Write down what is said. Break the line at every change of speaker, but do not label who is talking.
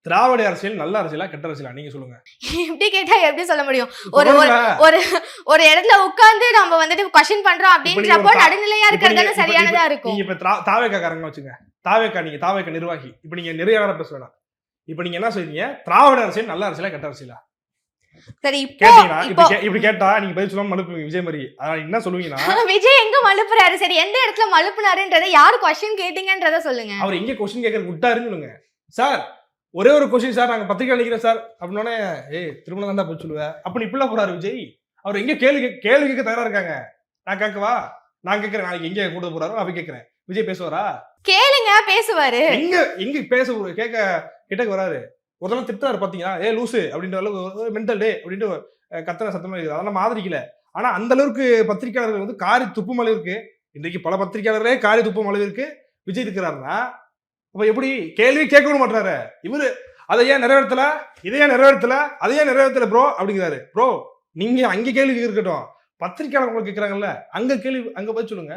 திராவிட அரசியல் நல்ல அரசியலா கெட்ட அரசியலா நீங்க சொல்லுங்க.
எப்படி கேட்டா எப்படி சொல்ல முடியும்? ஒரு ஒரு ஒரு இடத்துல உட்கார்ந்து நம்ம வந்துட்டு क्वेश्चन பண்றோம் அப்படின்றப்போ நடுநிலையா இருக்கிறது தான சரியானதா இருக்கும்.
நீங்க இப்ப தாவேக்காரங்க வச்சுங்க. நீங்க தாவேக்கா நிர்வாகி. இப்ப நீங்க நிறைய பேச வேணாம். இப்ப நீங்க என்ன சொல்றீங்க? திராவிட அரசியல் நல்ல அரசியலா கெட்ட அரசியலா?
சரி
இப்படி கேட்டா நீங்க பதில் சொல்லாம மழுப்புவீங்க விஜய் மாதிரி. அதான் என்ன சொல்லுவீங்கன்னா
விஜய் எங்க மழுப்புறாரு? சரி எந்த இடத்துல மழுப்புனாருன்றதை யாரு क्वेश्चन கேட்டீங்கன்றத சொல்லுங்க.
அவர் எங்க क्वेश्चन கேட்கறது விட்டாருன்னு சொல்லுங்க. சார் ஒரே ஒரு क्वेश्चन சார் நாங்க பத்திரிக்கை அளிக்கிறோம் சார் அப்படின்னே திருமணம் தான் போய் சொல்லுவேன். அப்ப இப்படிலாம் போறாரு விஜய். அவர் எங்க கேள்வி கேட்க தயாரா இருக்காங்க. நான் கேட்கவா? நான் கேட்கறேன். நாளைக்கு எங்க கூட்டு போறாரோ அப்ப கேட்கறேன். விஜய் பேசுவாரா?
கேளுங்க, பேசுவாரு.
எங்க பேச கேட்க கிட்டக்கு வராரு. ஒரு தடவை திட்டாரு பாத்தீங்களா? லூசு அப்படின்ற அளவுக்கு மென்டல் டே அப்படின்ட்டு கத்தனை சத்தமா இருக்குது. அதை நம்ம ஆதரிக்கல. ஆனா அந்த அளவுக்கு பத்திரிகையாளர்கள் வந்து காரி துப்பும் அளவிற்கு இன்றைக்கு பல பத்திரிகையாளரே காரி துப்பும் அளவிற்கு விஜய் இருக்கிறாருன்னா அப்ப எப்படி கேள்வி கேட்க மாட்டாரு இவரு? அதை ஏன் நிறைவேற்றல, இதையே நிறைவேற்றல, அதையே நிறைவேற்றல ப்ரோ அப்படிங்கிறாரு. ப்ரோ நீங்க அங்க கேள்வி இருக்கட்டும், பத்திரிகையாளர் உங்களுக்கு கேட்கறாங்கல்ல அங்க கேள்வி அங்க போய் சொல்லுங்க.